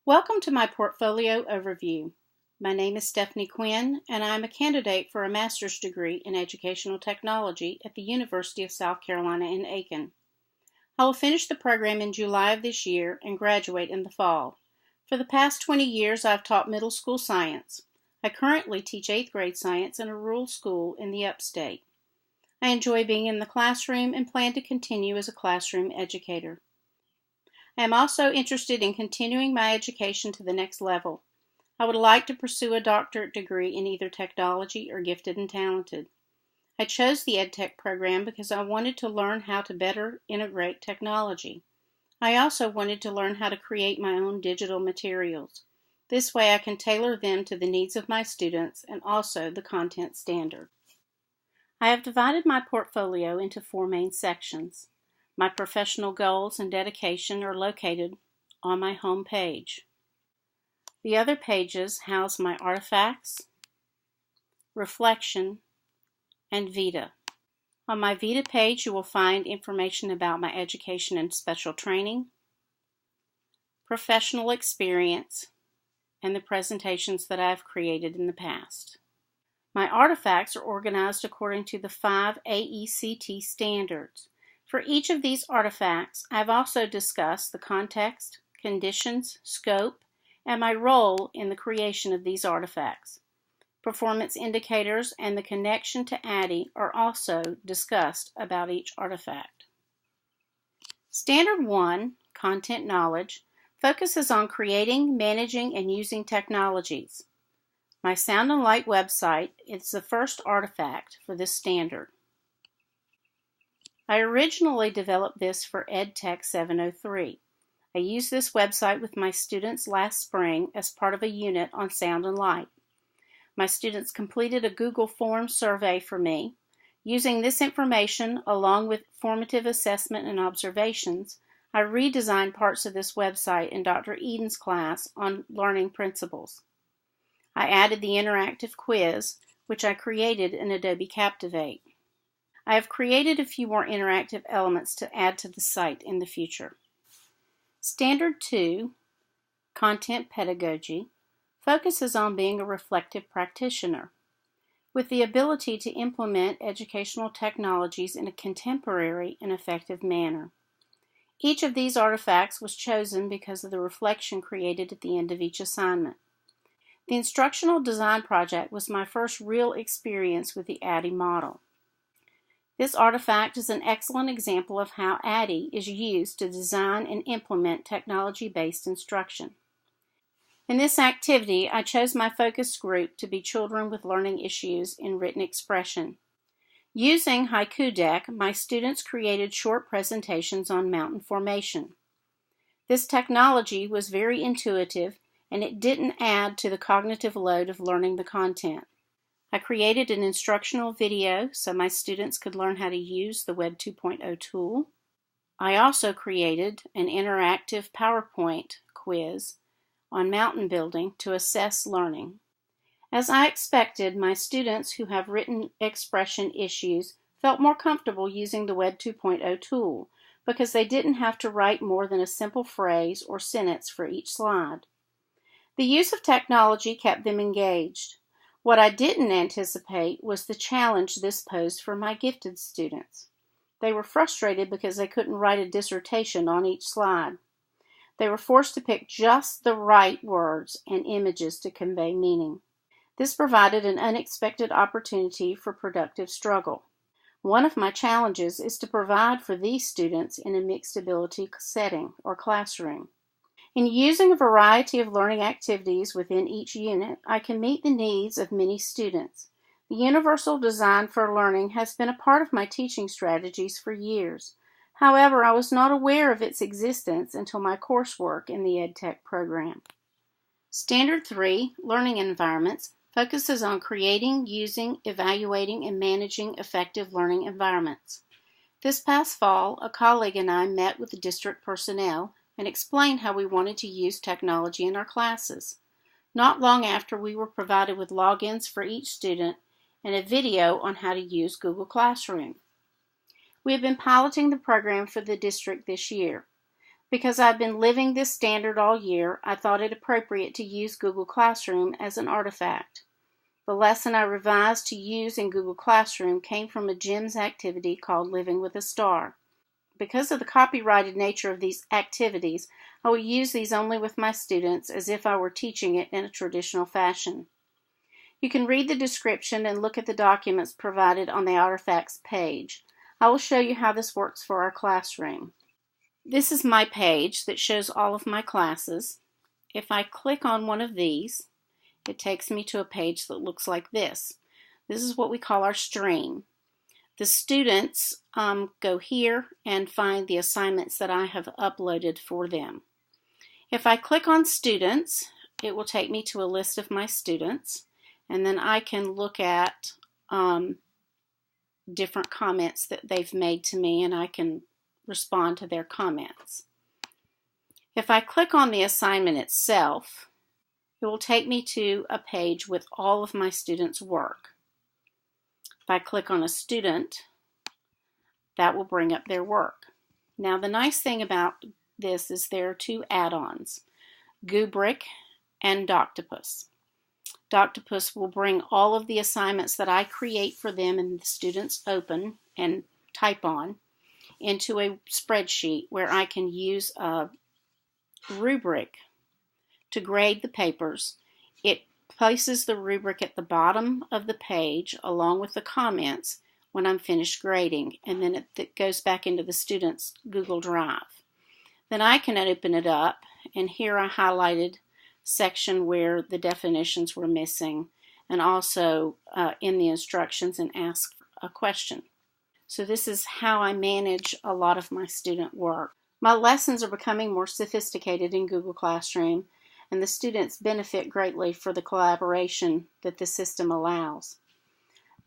Welcome to my portfolio overview. My name is Stephanie Quinn, and I am a candidate for a master's degree in educational technology at the University of South Carolina in Aiken. I will finish the program in July of this year and graduate in the fall. For the past 20 years, I've taught middle school science. I currently teach 8th grade science in a rural school in the upstate. I enjoy being in the classroom and plan to continue as a classroom educator. I am also interested in continuing my education to the next level. I would like to pursue a doctorate degree in either technology or gifted and talented. I chose the EdTech program because I wanted to learn how to better integrate technology. I also wanted to learn how to create my own digital materials. This way I can tailor them to the needs of my students and also the content standard. I have divided my portfolio into 4 main sections. My professional goals and dedication are located on my home page. The other pages house my artifacts, reflection, and Vita. On my Vita page, you will find information about my education and special training, professional experience, and the presentations that I have created in the past. My artifacts are organized according to the 5 AECT standards. For each of these artifacts, I have also discussed the context, conditions, scope, and my role in the creation of these artifacts. Performance indicators and the connection to ADDIE are also discussed about each artifact. Standard 1, Content Knowledge, focuses on creating, managing, and using technologies. My Sound and Light website is the first artifact for this standard. I originally developed this for EdTech 703. I used this website with my students last spring as part of a unit on Sound and Light. My students completed a Google Forms survey for me. Using this information, along with formative assessment and observations, I redesigned parts of this website in Dr. Eden's class on learning principles. I added the interactive quiz, which I created in Adobe Captivate. I have created a few more interactive elements to add to the site in the future. Standard 2, Content Pedagogy, focuses on being a reflective practitioner, with the ability to implement educational technologies in a contemporary and effective manner. Each of these artifacts was chosen because of the reflection created at the end of each assignment. The instructional design project was my first real experience with the ADDIE model. This artifact is an excellent example of how ADDIE is used to design and implement technology-based instruction. In this activity, I chose my focus group to be children with learning issues in written expression. Using Haiku Deck, my students created short presentations on mountain formation. This technology was very intuitive, and it didn't add to the cognitive load of learning the content. I created an instructional video so my students could learn how to use the Web 2.0 tool. I also created an interactive PowerPoint quiz on mountain building to assess learning. As I expected, my students who have written expression issues felt more comfortable using the Web 2.0 tool because they didn't have to write more than a simple phrase or sentence for each slide. The use of technology kept them engaged. What I didn't anticipate was the challenge this posed for my gifted students. They were frustrated because they couldn't write a dissertation on each slide. They were forced to pick just the right words and images to convey meaning. This provided an unexpected opportunity for productive struggle. One of my challenges is to provide for these students in a mixed ability setting or classroom. In using a variety of learning activities within each unit, I can meet the needs of many students. The universal design for learning has been a part of my teaching strategies for years. However, I was not aware of its existence until my coursework in the EdTech program. Standard 3, Learning Environments, focuses on creating, using, evaluating, and managing effective learning environments. This past fall, a colleague and I met with the district personnel and explained how we wanted to use technology in our classes. Not long after, we were provided with logins for each student and a video on how to use Google Classroom. We have been piloting the program for the district this year. Because I've been living this standard all year, I thought it appropriate to use Google Classroom as an artifact. The lesson I revised to use in Google Classroom came from a GEMS activity called Living with a Star. Because of the copyrighted nature of these activities, I will use these only with my students as if I were teaching it in a traditional fashion. You can read the description and look at the documents provided on the Artifacts page. I will show you how this works for our classroom. This is my page that shows all of my classes. If I click on one of these, it takes me to a page that looks like this. This is what we call our stream. The students go here and find the assignments that I have uploaded for them. If I click on students, it will take me to a list of my students, and then I can look at different comments that they've made to me, and I can respond to their comments. If I click on the assignment itself, it will take me to a page with all of my students' work. If I click on a student, that will bring up their work. Now, the nice thing about this is there are two add-ons, Gubrick and Doctopus. Doctopus will bring all of the assignments that I create for them and the students open and type on into a spreadsheet where I can use a rubric to grade the papers. It places the rubric at the bottom of the page along with the comments when I'm finished grading, and then it goes back into the student's Google Drive. Then I can open it up, and here I highlighted section where the definitions were missing, and also in the instructions, and ask a question. So this is how I manage a lot of my student work. My lessons are becoming more sophisticated in Google Classroom, and the students benefit greatly for the collaboration that the system allows.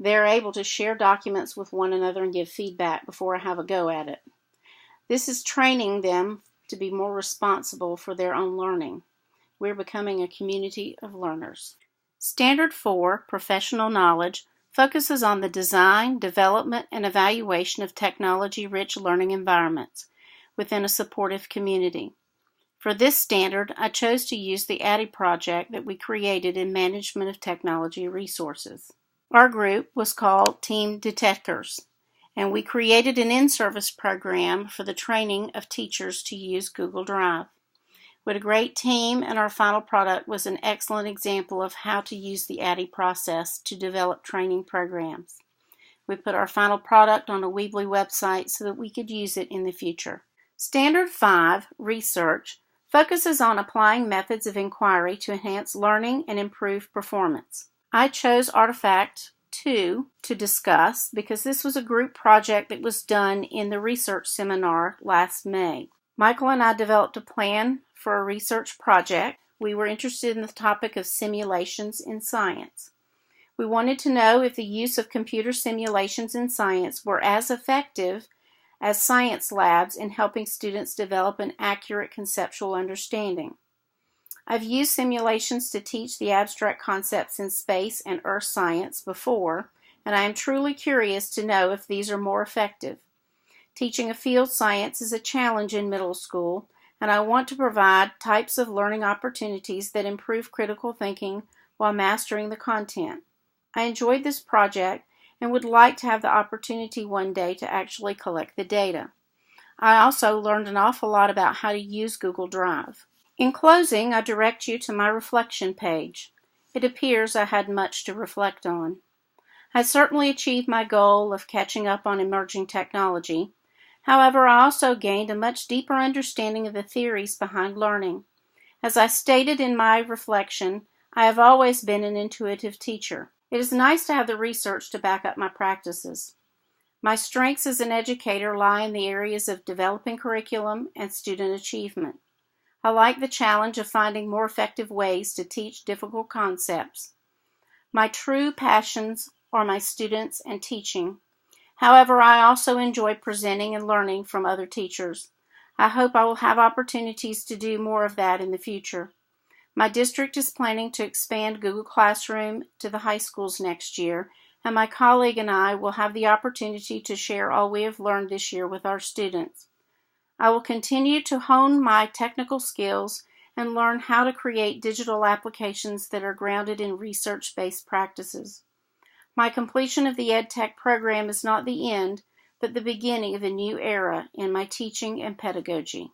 They're able to share documents with one another and give feedback before I have a go at it. This is training them to be more responsible for their own learning. We're becoming a community of learners. Standard 4, Professional Knowledge, focuses on the design, development, and evaluation of technology-rich learning environments within a supportive community. For this standard, I chose to use the ADDIE project that we created in Management of Technology Resources. Our group was called Team Detectors, and we created an in-service program for the training of teachers to use Google Drive. We had a great team, and our final product was an excellent example of how to use the ADDIE process to develop training programs. We put our final product on a Weebly website so that we could use it in the future. Standard 5, Research, focuses on applying methods of inquiry to enhance learning and improve performance. I chose Artifact 2 to discuss because this was a group project that was done in the research seminar last May. Michael and I developed a plan for a research project. We were interested in the topic of simulations in science. We wanted to know if the use of computer simulations in science were as effective as science labs in helping students develop an accurate conceptual understanding. I've used simulations to teach the abstract concepts in space and earth science before, and I am truly curious to know if these are more effective. Teaching a field science is a challenge in middle school, and I want to provide types of learning opportunities that improve critical thinking while mastering the content. I enjoyed this project and would like to have the opportunity one day to actually collect the data. I also learned an awful lot about how to use Google Drive. In closing, I direct you to my reflection page. It appears I had much to reflect on. I certainly achieved my goal of catching up on emerging technology. However, I also gained a much deeper understanding of the theories behind learning. As I stated in my reflection, I have always been an intuitive teacher. It is nice to have the research to back up my practices. My strengths as an educator lie in the areas of developing curriculum and student achievement. I like the challenge of finding more effective ways to teach difficult concepts. My true passions are my students and teaching. However, I also enjoy presenting and learning from other teachers. I hope I will have opportunities to do more of that in the future. My district is planning to expand Google Classroom to the high schools next year, and my colleague and I will have the opportunity to share all we have learned this year with our students. I will continue to hone my technical skills and learn how to create digital applications that are grounded in research-based practices. My completion of the EdTech program is not the end, but the beginning of a new era in my teaching and pedagogy.